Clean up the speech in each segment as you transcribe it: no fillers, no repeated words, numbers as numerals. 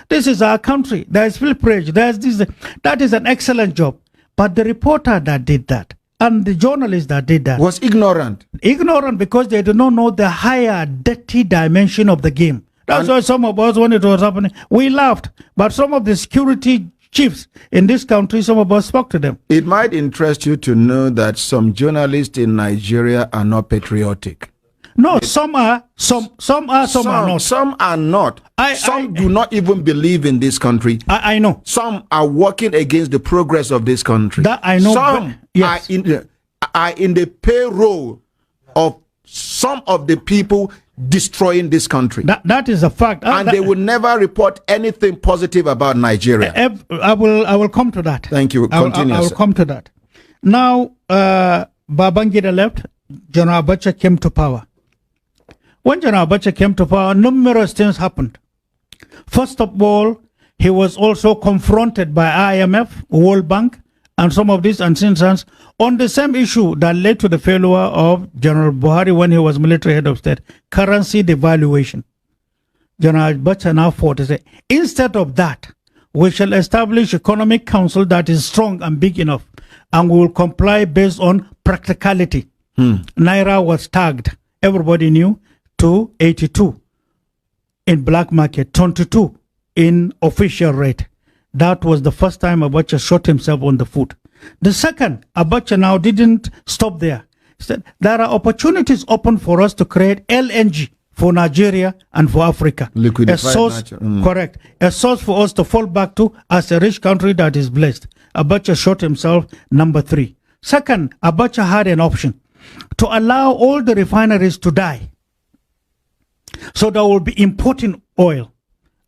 this is our country. There's pilferage. There's this. That is an excellent job. But the reporter that did that and the journalist that did that was ignorant. Ignorant because they do not know the higher, dirty dimension of the game. That's why some of us, when it was happening, we laughed. But some of the security chiefs in this country, some of us spoke to them. It might interest you to know that some journalists in Nigeria are not patriotic. No, some are, some are, some are not. Some are not. Some do not even believe in this country. I know. Some are working against the progress of this country. That I know. Some yes. are in the payroll of some of the people destroying this country. That is a fact. And they will never report anything positive about Nigeria. I will come to that. Thank you. Continue. I will come to that. Now, Babangida left. General Abacha came to power. When General Abacha came to power, numerous things happened. First of all, he was also confronted by IMF, World Bank, and some of these instances on the same issue that led to the failure of General Buhari when he was military head of state, currency devaluation. General Abacha now fought to say, instead of that, we shall establish economic council that is strong and big enough, and we will comply based on practicality. Naira was tagged, everybody knew, to 82 in black market, 22 in official rate. That was the first time Abacha shot himself on the foot. The second, Abacha now didn't stop there. He said, there are opportunities open for us to create LNG for Nigeria and for Africa. A source, correct. A source for us to fall back to as a rich country that is blessed. Abacha shot himself, number 3. Second, Abacha had an option to allow all the refineries to die. So there will be importing oil.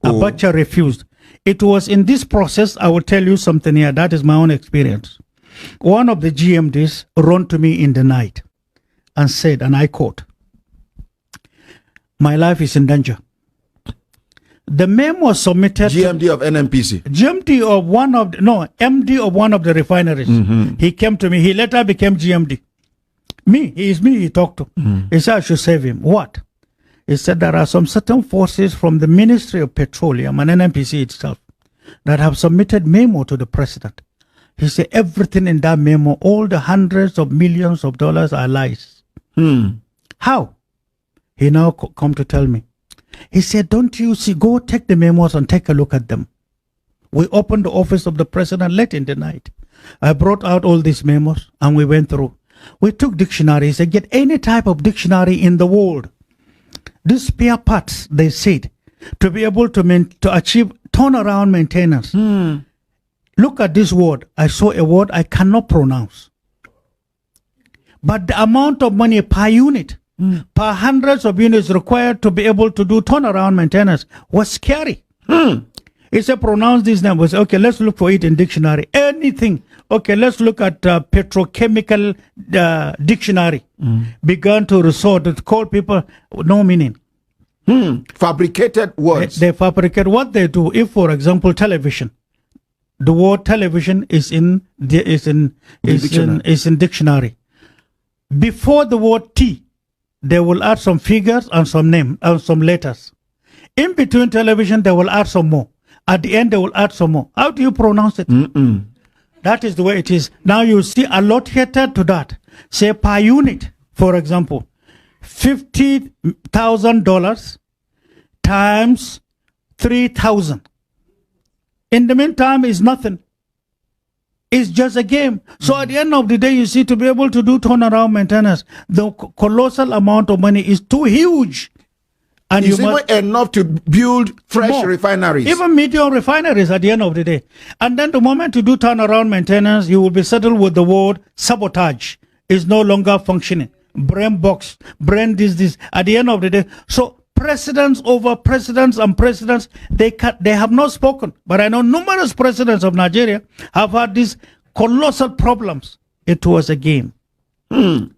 Abacha refused. It was in this process, I will tell you something here, that is my own experience. One of the GMDs ran to me in the night and said, and I quote, my life is in danger. The memo was submitted. GMD of NNPC. GMD of one of, MD of one of the refineries. He came to me, he later became GMD. He talked to. He said I should save him. What? He said there are some certain forces from the Ministry of Petroleum and NNPC itself that have submitted memo to the president. He said everything in that memo, all the hundreds of millions of dollars are lies. How? He now come to tell me. He said, don't you see, go take the memos and take a look at them. We opened the office of the president late in the night. I brought out all these memos and we went through. We took dictionaries and get any type of dictionary in the world. These spare parts, they said, to be able to achieve turnaround maintenance. Look at this word. I saw a word I cannot pronounce. But the amount of money per unit, per hundreds of units required to be able to do turnaround maintenance was scary. He said, pronounce these numbers. Okay, let's look for it in dictionary. Anything. Okay, let's look at petrochemical dictionary. Began to resort to call people no meaning. Fabricated words. They fabricate what they do. If, for example, television, the word television is in dictionary. Before the word T, they will add some figures and some name and some letters. In between television, they will add some more. At the end, they will add some more. How do you pronounce it? That is the way it is. Now you see allocated to that. Say per unit, for example, $50,000 times 3,000. In the meantime, is nothing. It's just a game. So at the end of the day, you see, to be able to do turnaround maintenance, the colossal amount of money is too huge. And it's even enough to build fresh refineries. Even medium refineries at the end of the day. And then the moment you do turnaround maintenance, you will be settled with the word sabotage. Is no longer functioning. Brain box, brain this. At the end of the day. So presidents over presidents and presidents, they have not spoken. But I know numerous presidents of Nigeria have had these colossal problems. It was a game.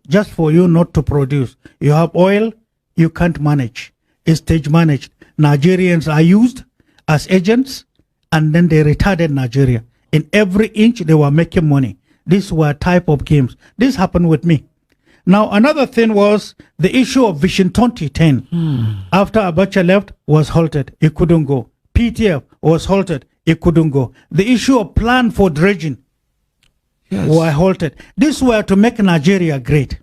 Just for you not to produce. You have oil, you can't manage. Is stage managed. Nigerians are used as agents, and then they retarded Nigeria. In every inch, they were making money. These were type of games. This happened with me. Now, another thing was the issue of Vision 2010. After Abacha left, was halted. He couldn't go. PTF was halted. It couldn't go. The issue of plan for dredging were halted. These were to make Nigeria great.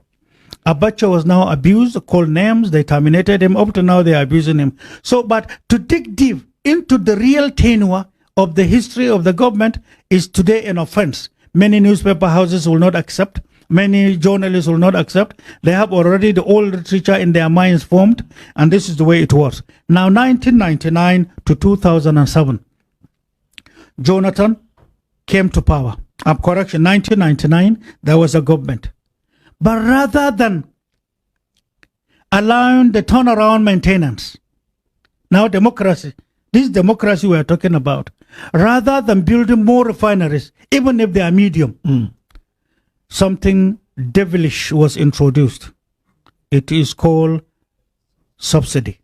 Abacha was now abused, called names, they terminated him. Up to now, they are abusing him. So, but to dig deep into the real tenure of the history of the government is today an offense. Many newspaper houses will not accept. Many journalists will not accept. They have already the old literature in their minds formed, and this is the way it was. Now, 1999 to 2007, Jonathan came to power. Correction, 1999, there was a government. But rather than allowing the turnaround maintenance, now democracy, this democracy we are talking about, rather than building more refineries, even if they are medium, something devilish was introduced. It is called subsidy.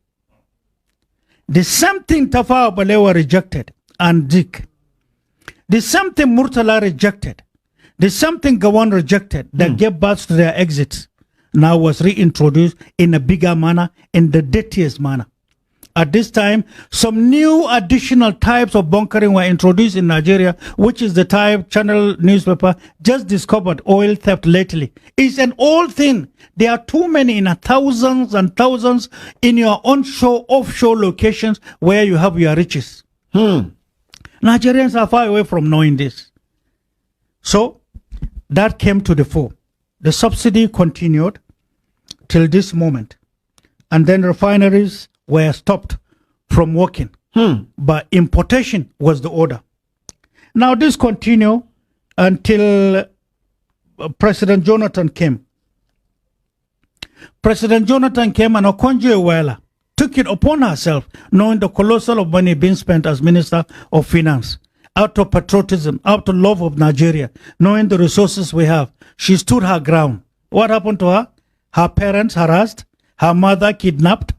The same thing Tafawa Balewa rejected and Dick. The same thing Murtala rejected. The same thing Gawan rejected that gave birth to their exits now was reintroduced in a bigger manner, in the dirtiest manner. At this time, some new additional types of bunkering were introduced in Nigeria, which is the type Channel newspaper just discovered oil theft lately. It's an old thing. There are too many in thousands and thousands in your onshore, offshore locations where you have your riches. Nigerians are far away from knowing this. So, that came to the fore. The subsidy continued till this moment. And then refineries were stopped from working. But importation was the order. Now this continued until President Jonathan came. President Jonathan came and Okonjo-Iweala took it upon herself, knowing the colossal of money being spent as Minister of Finance. Out of patriotism, out of love of Nigeria, knowing the resources we have, she stood her ground. What happened to her? Her parents harassed, her mother kidnapped.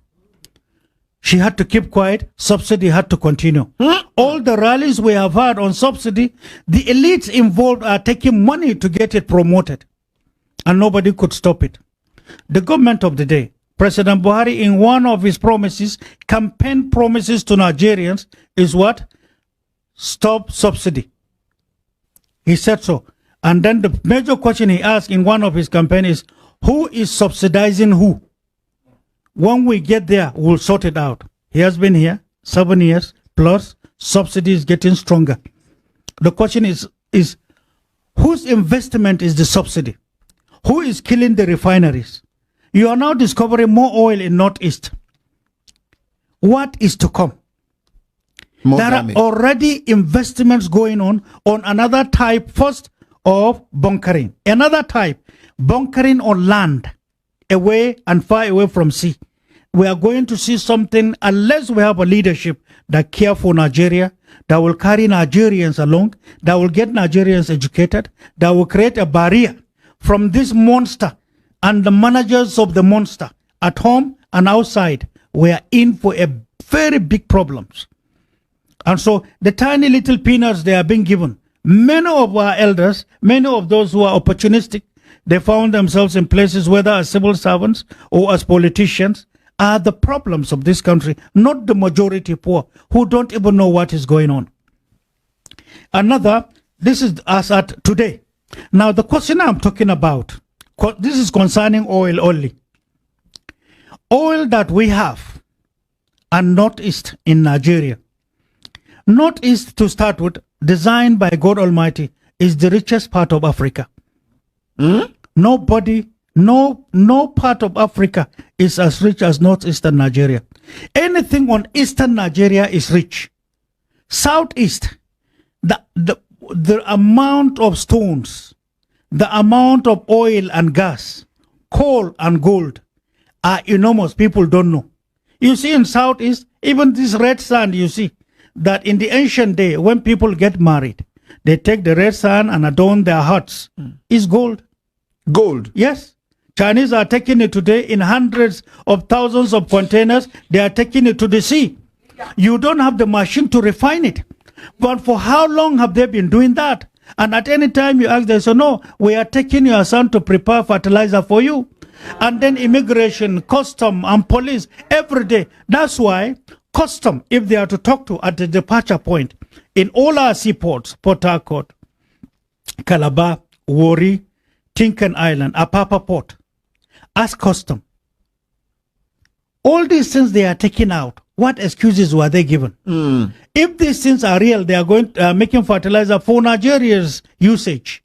She had to keep quiet. Subsidy had to continue. All the rallies we have had on subsidy, the elites involved are taking money to get it promoted. And nobody could stop it. The government of the day, President Buhari, in one of his promises, campaign promises to Nigerians, is what? Stop subsidy. He said so. And then the major question he asked in one of his campaigns is, who is subsidizing who? When we get there, we'll sort it out. He has been here 7 years plus, subsidy is getting stronger. The question is whose investment is the subsidy? Who is killing the refineries? You are now discovering more oil in Northeast. What is to come? There are already investments going on another type first of bunkering. Another type, bunkering on land, away and far away from sea. We are going to see something unless we have a leadership that care for Nigeria, that will carry Nigerians along, that will get Nigerians educated, that will create a barrier from this monster and the managers of the monster at home and outside. We are in for a very big problems. And so the tiny little peanuts they are being given, many of our elders, many of those who are opportunistic, they found themselves in places, whether as civil servants or as politicians, are the problems of this country, not the majority poor who don't even know what is going on. Another, this is as at today. Now the question I'm talking about, this is concerning oil only. Oil that we have and Northeast in Nigeria. Northeast, to start with, designed by God Almighty, is the richest part of Africa. Nobody, no part of Africa is as rich as Northeastern Nigeria. Anything on Eastern Nigeria is rich. Southeast, the amount of stones, the amount of oil and gas, coal and gold are enormous. People don't know. You see in Southeast, even this red sand you see, that in the ancient day, when people get married, they take the red sand and adorn their huts. It's gold. Gold? Yes. Chinese are taking it today in hundreds of thousands of containers. They are taking it to the sea. You don't have the machine to refine it. But for how long have they been doing that? And at any time you ask, they say, no, we are taking your son to prepare fertilizer for you. And then immigration, custom, and police every day. That's why Custom, if they are to talk to at the departure point, in all our seaports, Port Harcourt, Calabar, Warri, Tinkan Island, Apapa Port, ask custom. All these things they are taking out. What excuses were they given? If these things are real, they are going making fertilizer for Nigeria's usage.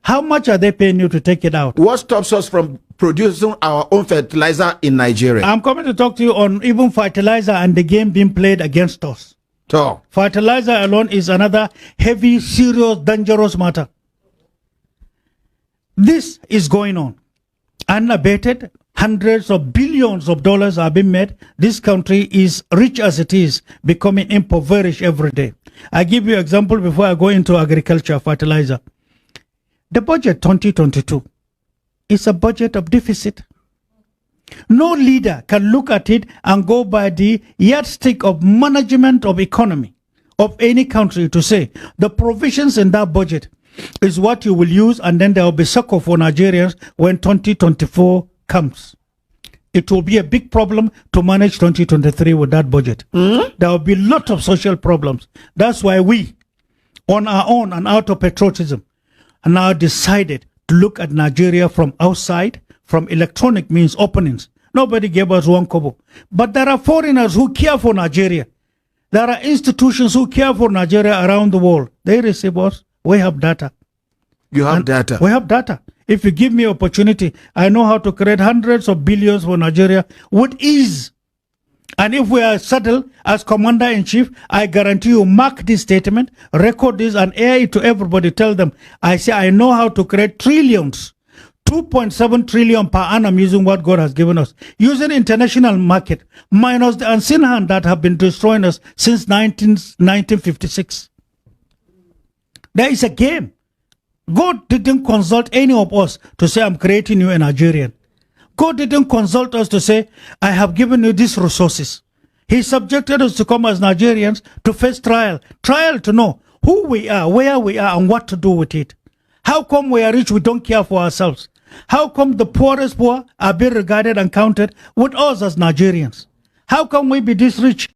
How much are they paying you to take it out? What stops us from producing our own fertilizer in Nigeria? I'm coming to talk to you on even fertilizer and the game being played against us. So, Fertilizer alone is another heavy, serious, dangerous matter. This is going on. Unabated, hundreds of billions of dollars are being made. This country is rich as it is, becoming impoverished every day. I give you an example before I go into agriculture, fertilizer. The budget 2022 is a budget of deficit. No leader can look at it and go by the yardstick of management of economy of any country to say the provisions in that budget is what you will use, and then there will be succor for Nigerians when 2024 comes. It will be a big problem to manage 2023 with that budget. There will be a lot of social problems. That's why we, on our own and out of patriotism, now decided to look at Nigeria from outside, from electronic means openings. Nobody gave us one kobo. But there are foreigners who care for Nigeria. There are institutions who care for Nigeria around the world. They receive us. We have data. you have data. We have data. If you give me opportunity, I know how to create hundreds of billions for Nigeria with ease. And if we are settled as commander-in-chief, I guarantee you, mark this statement, record this, and air it to everybody. Tell them, I say I know how to create trillions, 2.7 trillion per annum using what God has given us, using international market, minus the unseen hand that have been destroying us since 1956. There is a game. God didn't consult any of us to say, I'm creating you a Nigerian. God didn't consult us to say, I have given you these resources. He subjected us to come as Nigerians to face trial. Trial to know who we are, where we are, and what to do with it. How come we are rich, we don't care for ourselves? How come the poorest poor are being regarded and counted with us as Nigerians? How come we be this rich